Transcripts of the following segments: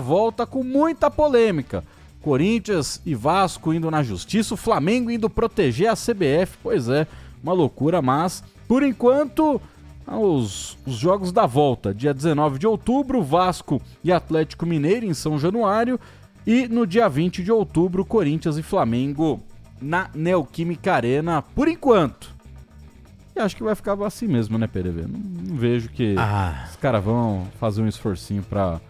volta com muita polêmica. Corinthians e Vasco indo na justiça, o Flamengo indo proteger a CBF. Pois é, uma loucura, mas por enquanto os jogos da volta. Dia 19 de outubro, Vasco e Atlético Mineiro em São Januário. E no dia 20 de outubro, Corinthians e Flamengo na Neoquímica Arena, por enquanto. E acho que vai ficar assim mesmo, né, PDV? Não vejo que os caras vão fazer um esforcinho pra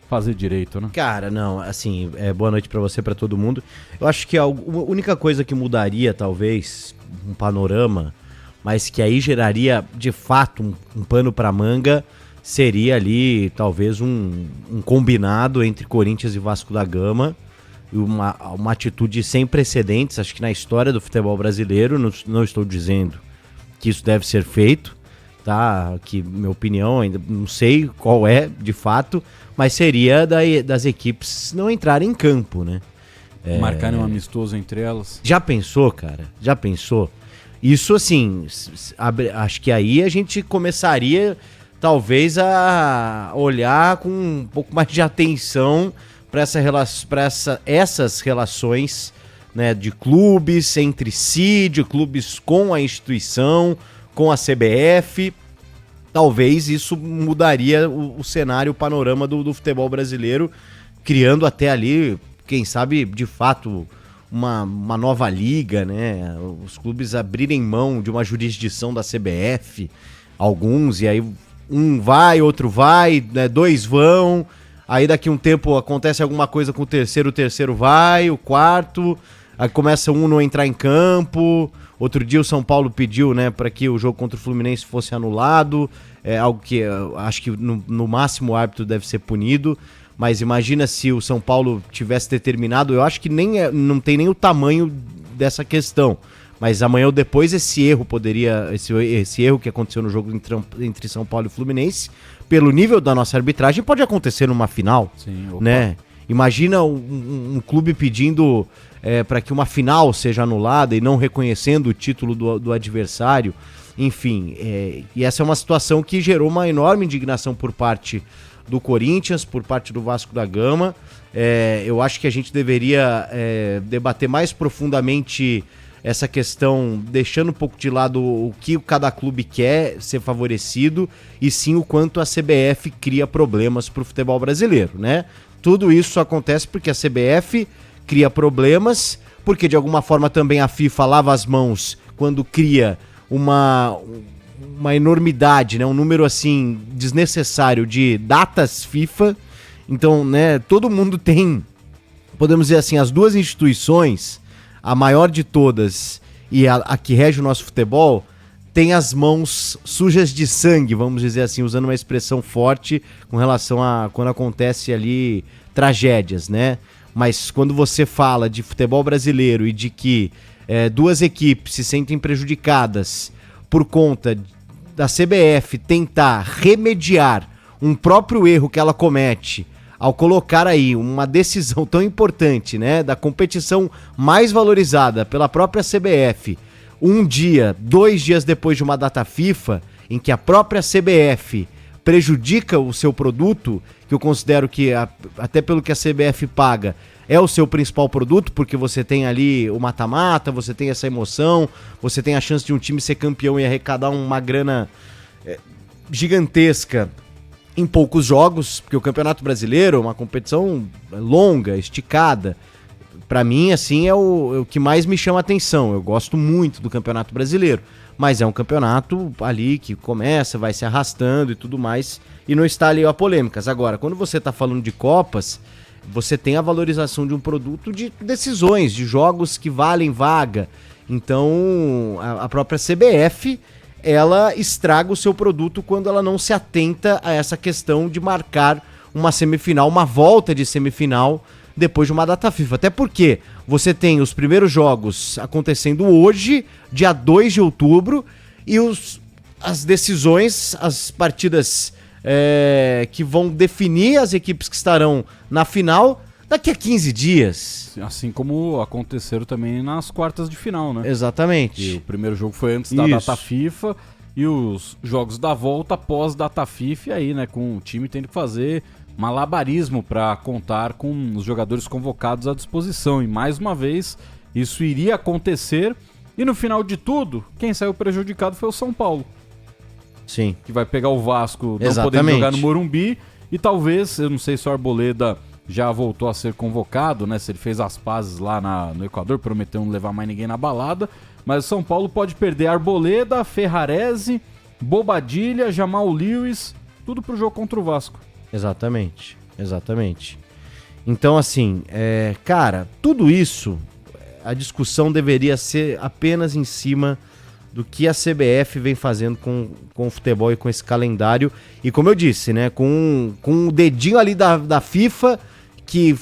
fazer direito, né? Cara, não, assim, boa noite pra você, pra todo mundo. Eu acho que a única coisa que mudaria, talvez, um panorama, mas que aí geraria, de fato, um pano pra manga, seria ali, talvez, um combinado entre Corinthians e Vasco da Gama, uma atitude sem precedentes, acho que na história do futebol brasileiro. Não estou dizendo que isso deve ser feito, tá? Que minha opinião, ainda não sei qual é, de fato, mas seria das equipes não entrarem em campo, né? Marcarem um amistoso entre elas. Já pensou, cara? Já pensou? Isso, assim, acho que aí a gente começaria, talvez, a olhar com um pouco mais de atenção para essas relações, né, de clubes entre si, de clubes com a instituição, com a CBF. Talvez isso mudaria o cenário, o panorama do futebol brasileiro, criando até ali, quem sabe, de fato, uma nova liga, né? Os clubes abrirem mão de uma jurisdição da CBF, alguns, e aí um vai, outro vai, né, dois vão, aí daqui um tempo acontece alguma coisa com o terceiro vai, o quarto, aí começa um não entrar em campo. Outro dia o São Paulo pediu, né, para que o jogo contra o Fluminense fosse anulado, algo que acho que no máximo o árbitro deve ser punido, mas imagina se o São Paulo tivesse determinado, eu acho que não tem nem o tamanho dessa questão, mas amanhã ou depois esse erro que aconteceu no jogo entre São Paulo e Fluminense, pelo nível da nossa arbitragem, pode acontecer numa final. Sim, né? Imagina um clube pedindo para que uma final seja anulada e não reconhecendo o título do adversário. Enfim, e essa é uma situação que gerou uma enorme indignação por parte do Corinthians, por parte do Vasco da Gama. Eu acho que a gente deveria debater mais profundamente essa questão, deixando um pouco de lado o que cada clube quer ser favorecido, e sim o quanto a CBF cria problemas para o futebol brasileiro, né? Tudo isso acontece porque a CBF cria problemas, porque de alguma forma também a FIFA lava as mãos quando cria uma enormidade, né? Um número assim desnecessário de datas FIFA. Então, né, todo mundo tem, podemos dizer assim, as duas instituições, a maior de todas e a que rege o nosso futebol, tem as mãos sujas de sangue, vamos dizer assim, usando uma expressão forte com relação a quando acontece ali tragédias, né? Mas quando você fala de futebol brasileiro e de que duas equipes se sentem prejudicadas por conta da CBF tentar remediar um próprio erro que ela comete ao colocar aí uma decisão tão importante, né, da competição mais valorizada pela própria CBF, 2 dias depois de uma data FIFA, em que a própria CBF prejudica o seu produto, que eu considero que, até pelo que a CBF paga, é o seu principal produto, porque você tem ali o mata-mata, você tem essa emoção, você tem a chance de um time ser campeão e arrecadar uma grana gigantesca em poucos jogos, porque o Campeonato Brasileiro é uma competição longa, esticada. Pra mim, assim, é o que mais me chama a atenção. Eu gosto muito do Campeonato Brasileiro, mas é um campeonato ali que começa, vai se arrastando e tudo mais, e não está ali a polêmicas. Agora, quando você tá falando de Copas, você tem a valorização de um produto de decisões, de jogos que valem vaga. Então, a própria CBF, ela estraga o seu produto quando ela não se atenta a essa questão de marcar uma semifinal, uma volta de semifinal depois de uma data FIFA. Até porque você tem os primeiros jogos acontecendo hoje, dia 2 de outubro, e as decisões, as partidas que vão definir as equipes que estarão na final daqui a 15 dias. Assim como aconteceram também nas quartas de final, né? Exatamente. E o primeiro jogo foi antes da data FIFA e os jogos da volta após data FIFA, e aí, né, com o time tendo que fazer malabarismo para contar com os jogadores convocados à disposição. E mais uma vez, isso iria acontecer. E no final de tudo, quem saiu prejudicado foi o São Paulo. Sim. Que vai pegar o Vasco não Exatamente. podendo jogar no Morumbi. E talvez, eu não sei se o Arboleda já voltou a ser convocado, né? Se ele fez as pazes lá no Equador, prometeu não levar mais ninguém na balada. Mas o São Paulo pode perder Arboleda, Ferrarese, Bobadilha, Jamal Lewis, tudo pro jogo contra o Vasco. Exatamente. Então, assim, cara, tudo isso, a discussão deveria ser apenas em cima do que a CBF vem fazendo com o futebol e com esse calendário. E como eu disse, né, com o dedinho ali da FIFA, que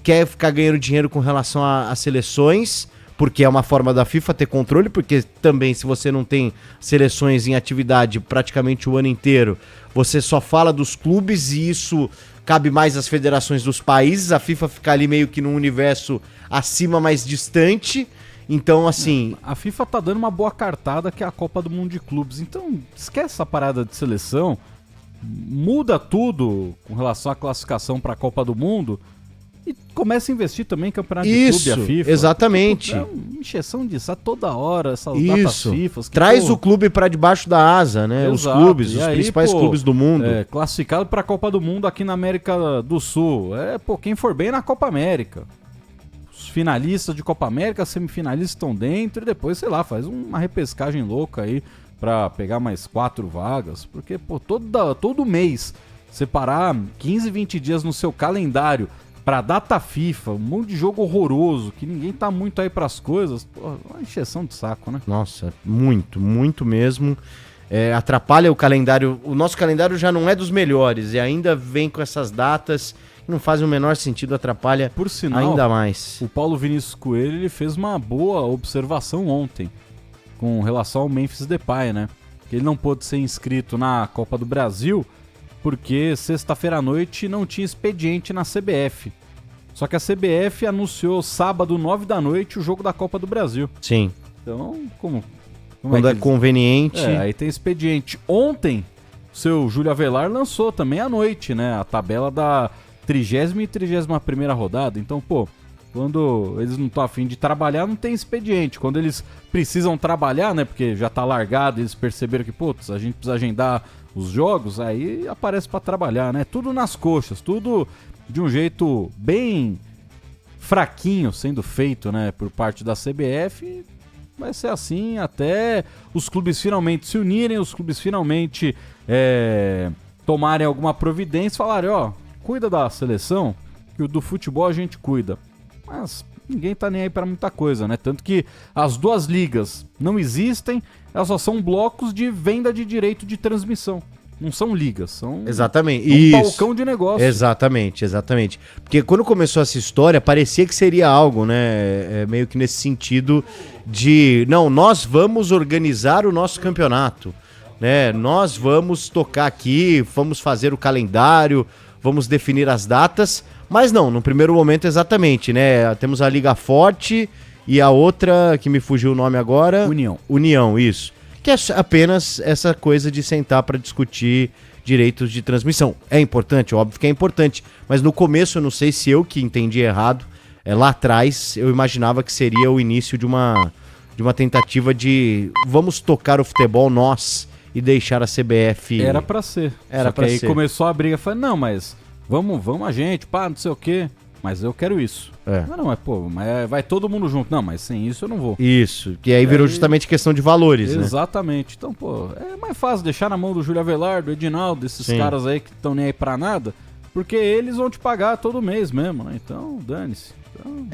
quer ficar ganhando dinheiro com relação às seleções, porque é uma forma da FIFA ter controle, porque também se você não tem seleções em atividade praticamente o ano inteiro, você só fala dos clubes e isso cabe mais às federações dos países, a FIFA fica ali meio que num universo acima, mais distante. Então, assim... A FIFA tá dando uma boa cartada que é a Copa do Mundo de Clubes. Então, esquece essa parada de seleção, muda tudo com relação à classificação para a Copa do Mundo e começa a investir também em campeonato de clube, a FIFA. Exatamente. É uma encheção disso a toda hora, essas Isso. datas FIFA. Traz o clube para debaixo da asa, né? Exato. Os clubes, E os aí, principais clubes do mundo. Classificado para a Copa do Mundo aqui na América do Sul. Quem for bem na Copa América. Os finalistas de Copa América, semifinalistas estão dentro e depois, sei lá, faz uma repescagem louca aí pra pegar mais 4 vagas. Porque, todo mês separar 15, 20 dias no seu calendário pra data FIFA, um monte de jogo horroroso, que ninguém tá muito aí pras coisas, uma encheção de saco, né? Nossa, muito mesmo. Atrapalha o calendário. O nosso calendário já não é dos melhores e ainda vem com essas datas que não fazem o menor sentido, atrapalha Por sinal, ainda mais. O Paulo Vinícius Coelho ele fez uma boa observação ontem com relação ao Memphis Depay, né? Que ele não pôde ser inscrito na Copa do Brasil porque sexta-feira à noite não tinha expediente na CBF. Só que a CBF anunciou sábado, 9 da noite, o jogo da Copa do Brasil. Sim. Então, como quando é conveniente. Aí tem expediente. Ontem, o seu Júlio Avelar lançou também à noite, né? A tabela da 30ª e 31ª rodada. Então, quando eles não estão a fim de trabalhar, não tem expediente. Quando eles precisam trabalhar, né? Porque já tá largado, eles perceberam que, a gente precisa agendar os jogos, aí aparece para trabalhar, né? Tudo nas coxas, tudo de um jeito bem fraquinho sendo feito, né? Por parte da CBF. Vai ser assim até os clubes finalmente se unirem, os clubes finalmente tomarem alguma providência e falarem, cuida da seleção, que o do futebol a gente cuida. Mas ninguém tá nem aí pra muita coisa, né? Tanto que as duas ligas não existem, elas só são blocos de venda de direito de transmissão. Não são ligas, são Exatamente. Balcão de negócio. Exatamente. Porque quando começou essa história, parecia que seria algo, né? Meio que nesse sentido de, não, nós vamos organizar o nosso campeonato, né? Nós vamos tocar aqui, vamos fazer o calendário, vamos definir as datas, mas não, no primeiro momento exatamente, né? Temos a Liga Forte e a outra, que me fugiu o nome agora... União, isso. Que é apenas essa coisa de sentar para discutir direitos de transmissão. É importante? Óbvio que é importante, mas no começo eu não sei se eu que entendi errado, lá atrás eu imaginava que seria o início de uma tentativa de vamos tocar o futebol nós e deixar a CBF... Era pra ser. Era pra aí ser. Começou a briga, falei, não, mas vamos a gente, não sei o quê. Mas eu quero isso. Mas vai todo mundo junto. Não, mas sem isso eu não vou. Isso, que aí virou justamente questão de valores, né? Exatamente. Então, é mais fácil deixar na mão do Júlio Avelar, do Edinaldo, desses caras aí que estão nem aí pra nada, porque eles vão te pagar todo mês mesmo, né? Então, dane-se. Então,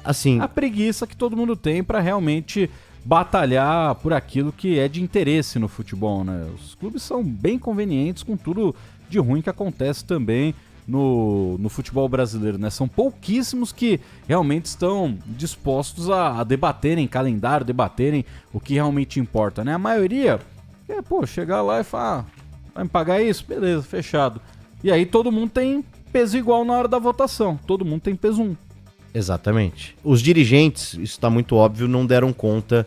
assim... A preguiça que todo mundo tem pra realmente batalhar por aquilo que é de interesse no futebol, né? Os clubes são bem convenientes com tudo de ruim que acontece também no futebol brasileiro, né? São pouquíssimos que realmente estão dispostos a debaterem calendário, debaterem o que realmente importa, né? A maioria chegar lá e falar, vai me pagar isso? Beleza, fechado. E aí todo mundo tem peso igual na hora da votação, todo mundo tem peso 1. Exatamente. Os dirigentes, isso está muito óbvio, não deram conta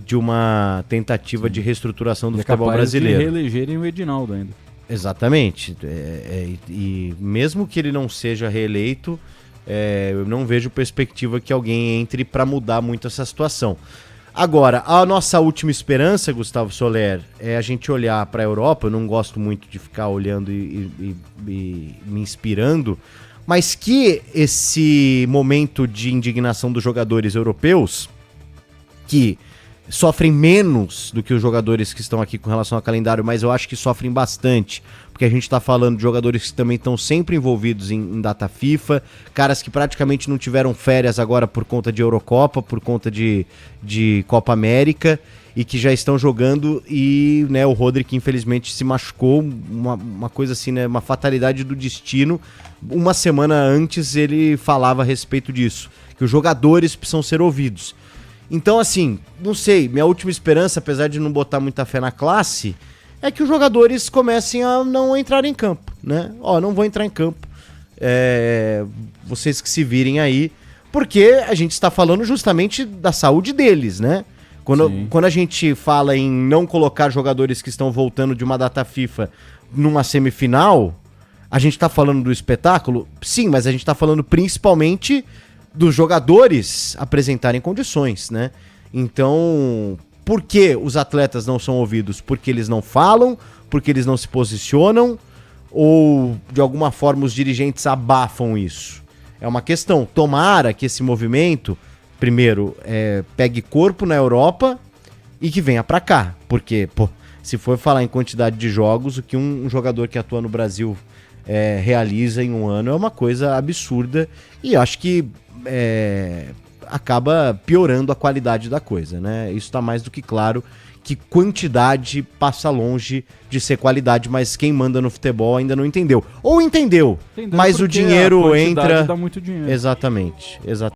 de uma tentativa de reestruturação do futebol brasileiro. De reelegerem o Edinaldo ainda. Exatamente. E mesmo que ele não seja reeleito, eu não vejo perspectiva que alguém entre para mudar muito essa situação. Agora, a nossa última esperança, Gustavo Soler, é a gente olhar para a Europa. Eu não gosto muito de ficar olhando e me inspirando, mas que esse momento de indignação dos jogadores europeus, que sofrem menos do que os jogadores que estão aqui com relação ao calendário, mas eu acho que sofrem bastante, porque a gente está falando de jogadores que também estão sempre envolvidos em data FIFA, caras que praticamente não tiveram férias agora por conta de Eurocopa, por conta de Copa América, e que já estão jogando, e né, o Rodri que infelizmente se machucou, uma coisa assim, né, uma fatalidade do destino. Uma semana antes ele falava a respeito disso, que os jogadores precisam ser ouvidos. Então, assim, não sei, minha última esperança, apesar de não botar muita fé na classe, é que os jogadores comecem a não entrar em campo, né? Não vou entrar em campo, vocês que se virem aí, porque a gente está falando justamente da saúde deles, né? Quando a gente fala em não colocar jogadores que estão voltando de uma data FIFA numa semifinal, a gente está falando do espetáculo? Sim, mas a gente está falando principalmente dos jogadores apresentarem condições, né? Então, por que os atletas não são ouvidos? Porque eles não falam, porque eles não se posicionam, ou de alguma forma os dirigentes abafam isso? É uma questão. Tomara que esse movimento, primeiro, pegue corpo na Europa e que venha pra cá, porque, se for falar em quantidade de jogos, o que um jogador que atua no Brasil realiza em um ano é uma coisa absurda, e acho que acaba piorando a qualidade da coisa, né? Isso tá mais do que claro que quantidade passa longe de ser qualidade, mas quem manda no futebol ainda não entendeu. Ou entendeu mas o dinheiro entra... Dá muito dinheiro. Exatamente.